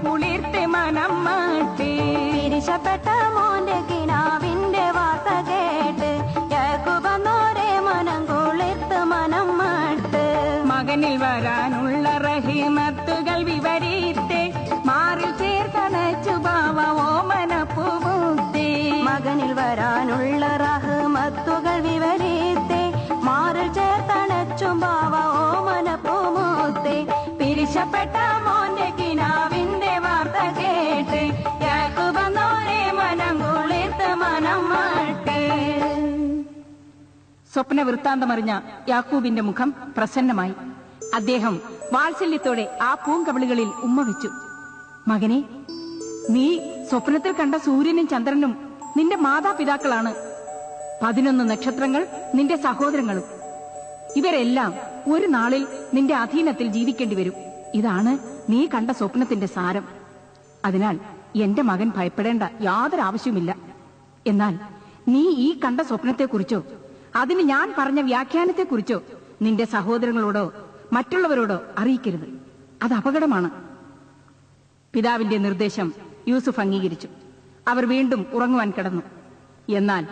കുളിർത്ത് മനം മാട്ടി. തിരിച്ചപ്പെട്ട മോന്റെ കിനാവിന്റെ വാർത്ത കേട്ട് യാക്കൂബന്നോരെ മനം കുളിർത്ത് മനം മാട്ട്. മകനിൽ വരാനുള്ള റഹീമത്തുകൾ വിവരിത്തെ മാറിൽ ചേർത്തണച്ചു ബാവ ഓമനപ്പൂമൂത്തെ. മകനിൽ വരാനുള്ള റഹ്മത്തുകൾ വിവരിത്തെ മാറിൽ ചേർത്തണച്ചും ബാവ ഓമനപ്പൂമൂത്തെ. പിരിച്ചപ്പെട്ട മോന്റെ കിനാവിന്റെ വാർത്ത കേട്ട് യാക്കൂബന്നോരെ മനം കുളിർത്ത് മനം മാട്ട്. സ്വപ്ന വൃത്താന്തമറിഞ്ഞ യാക്കൂബിന്റെ മുഖം പ്രസന്നമായി. അദ്ദേഹം വാത്സല്യത്തോടെ ആ പൂങ്കവിളുകളിൽ ഉമ്മ വെച്ചു. മകനെ, നീ സ്വപ്നത്തിൽ കണ്ട സൂര്യനും ചന്ദ്രനും നിന്റെ മാതാപിതാക്കളാണ്. 11 നക്ഷത്രങ്ങൾ നിന്റെ സഹോദരങ്ങളും. ഇവരെല്ലാം ഒരു നാളിൽ നിന്റെ അധീനത്തിൽ ജീവിക്കേണ്ടി വരും. ഇതാണ് നീ കണ്ട സ്വപ്നത്തിന്റെ സാരം. അതിനാൽ എന്റെ മകൻ ഭയപ്പെടേണ്ട യാതൊരു ആവശ്യവുമില്ല. എന്നാൽ നീ ഈ കണ്ട സ്വപ്നത്തെക്കുറിച്ചോ അതിന് ഞാൻ പറഞ്ഞ വ്യാഖ്യാനത്തെക്കുറിച്ചോ നിന്റെ സഹോദരങ്ങളോടോ മറ്റുള്ളവരോടോ അറിയിക്കരുത്. അത് അപകടമാണ്. പിതാവിന്റെ നിർദ്ദേശം യൂസുഫ് അംഗീകരിച്ചു. അവർ വീണ്ടും ഉറങ്ങുവാൻ കിടന്നു. എന്നാൽ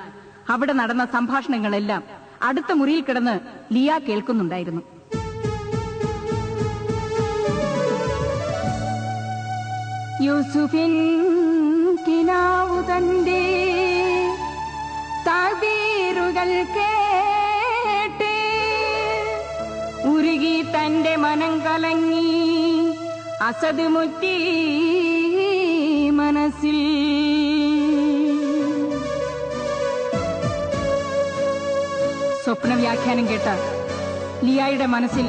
അവിടെ നടന്ന സംഭാഷണങ്ങളെല്ലാം അടുത്ത മുറിയിൽ കിടന്ന് ലിയ കേൾക്കുന്നുണ്ടായിരുന്നു. യൂസുഫിൻ കിനാവു തന്റെ താബീറുകൾ കേട്ട് ഉരുകി തന്റെ മനം കലങ്ങി അസദ് മുറ്റി മനസ്സിൽ. സ്വപ്ന വ്യാഖ്യാനം കേട്ട ലിയായുടെ മനസ്സിൽ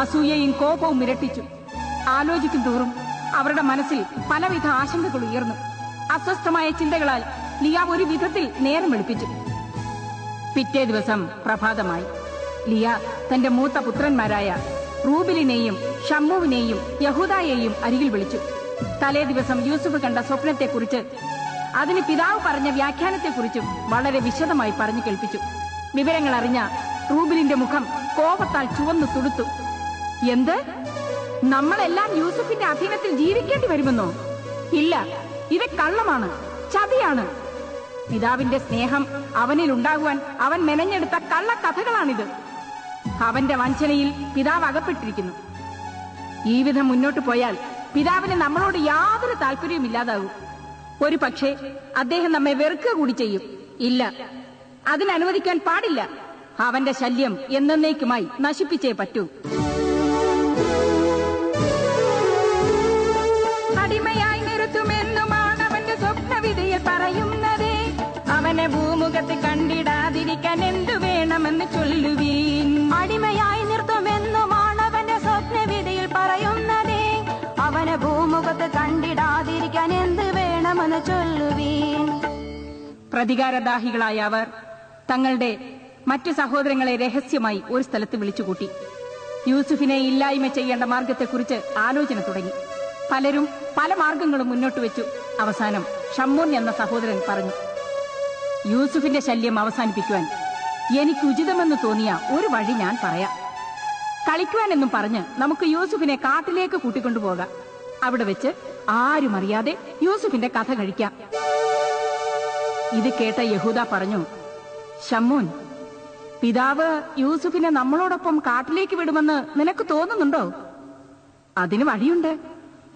അസൂയയും കോപവും ഇരട്ടിച്ചു. ആലോചിക്കും തോറും അവരുടെ മനസ്സിൽ പലവിധ ആശങ്കകൾ ഉയർന്നു. അസ്വസ്ഥമായ ചിന്തകളാൽ ലിയ ഒരു വിധത്തിൽ നേരം വെളുപ്പിച്ചു. പിറ്റേ ദിവസം പ്രഭാതമായി. ലിയ തന്റെ മൂത്ത പുത്രന്മാരായ റൂബിലിനെയും ഷമ്മൂവിനെയും യഹൂദായെയും അരികിൽ വിളിച്ചു. തലേ ദിവസം യൂസുഫ് കണ്ട സ്വപ്നത്തെക്കുറിച്ച് അതിന് പിതാവ് പറഞ്ഞ വ്യാഖ്യാനത്തെക്കുറിച്ചും വളരെ വിശദമായി പറഞ്ഞു കേൾപ്പിച്ചു. വിവരങ്ങൾ അറിഞ്ഞ റൂബിലിന്റെ മുഖം കോപത്താൽ ചുവന്നു തുടുത്തു. എന്ത്? നമ്മളെല്ലാം യൂസുഫിന്റെ അധീനത്തിൽ ജീവിക്കേണ്ടി വരുമെന്നോ? ഇല്ല, ഇത് കള്ളമാണ്, ചതിയാണ്. പിതാവിന്റെ സ്നേഹം അവനിൽ ഉണ്ടാകുവാൻ അവൻ മെനഞ്ഞെടുത്ത കള്ളക്കഥകളാണിത്. അവന്റെ വഞ്ചനയിൽ പിതാവ് അകപ്പെട്ടിരിക്കുന്നു. ഈ വിധം മുന്നോട്ട് പോയാൽ പിതാവിന് നമ്മളോട് യാതൊരു താല്പര്യവും ഇല്ലാതാകും. ഒരു പക്ഷേ അദ്ദേഹം നമ്മെ വെറുക്കുക കൂടി ചെയ്യും. ഇല്ല, അതിനനുവദിക്കാൻ പാടില്ല. അവന്റെ ശല്യം എന്നേക്കുമായി നശിപ്പിച്ചേ പറ്റൂ. അടിമയായി നിർത്തുമെന്നുമാണ് അവന്റെ സ്വപ്നവിധിയിൽ പറയുന്നത്. അവനെ ഭൂമുഖത്ത് കണ്ടിടാതിരിക്കാൻ എന്തു വേണമെന്ന് ചൊല്ലുവീൻ. അടിമയായി നിർത്തുമെന്നുമാണ് അവന്റെ സ്വപ്നവിധിയിൽ പറയുന്നത്. അവനെ ഭൂമുഖത്ത് കണ്ടിടാതിരിക്കാൻ എന്ത് വേണമെന്ന് ചൊല്ലുവീൻ. പ്രതികാരദാഹികളായ അവർ തങ്ങളുടെ മറ്റു സഹോദരങ്ങളെ രഹസ്യമായി ഒരു സ്ഥലത്ത് വിളിച്ചുകൂട്ടി. യൂസുഫിനെ ഇല്ലായ്മ ചെയ്യേണ്ട മാർഗത്തെക്കുറിച്ച് ആലോചന തുടങ്ങി. പലരും പല മാർഗങ്ങളും മുന്നോട്ട് വെച്ചു. അവസാനം ഷമ്മൂൻ എന്ന സഹോദരൻ പറഞ്ഞു, യൂസുഫിന്റെ ശല്യം അവസാനിപ്പിക്കുവാൻ എനിക്ക് ഉചിതമെന്ന് തോന്നിയ ഒരു വഴി ഞാൻ പറയാം. കളിക്കുവാനെന്നും പറഞ്ഞ് നമുക്ക് യൂസുഫിനെ കാട്ടിലേക്ക് കൂട്ടിക്കൊണ്ടുപോകാം. അവിടെ വെച്ച് ആരും അറിയാതെ യൂസുഫിന്റെ കഥ കഴിക്കാം. ഇത് കേട്ട യഹൂദ പറഞ്ഞു, ഷമ്മൂൻ, പിതാവ് യൂസുഫിനെ നമ്മളോടൊപ്പം കാട്ടിലേക്ക് വിടുമെന്ന് നിനക്ക് തോന്നുന്നുണ്ടോ? അതിന് വഴിയുണ്ട്.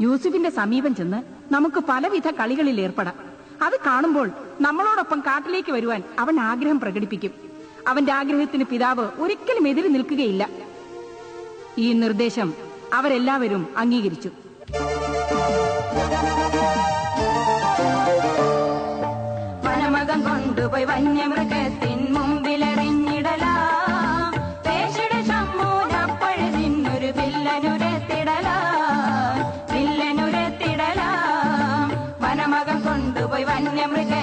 യൂസുഫിന്റെ സമീപം ചെന്ന് നമുക്ക് പലവിധ കളികളിൽ ഏർപ്പെടാം. അത് കാണുമ്പോൾ നമ്മളോടൊപ്പം കാട്ടിലേക്ക് വരുവാൻ അവൻ ആഗ്രഹം പ്രകടിപ്പിക്കും. അവന്റെ ആഗ്രഹത്തിന് പിതാവ് ഒരിക്കലും എതിര് നിൽക്കുകയില്ല. ഈ നിർദ്ദേശം അവരെല്ലാവരും അംഗീകരിച്ചു. വനമകം കൊണ്ടുപോയി വന്യമൃഗത്തിൻ മുമ്പിലെറിഞ്ഞിടലാം. പേശിയുടെ ഷമ്മൂനപ്പഴുതിന്നൊരു വില്ലനുരത്തിടലാം. വനമകം കൊണ്ടുപോയി വന്യമൃഗ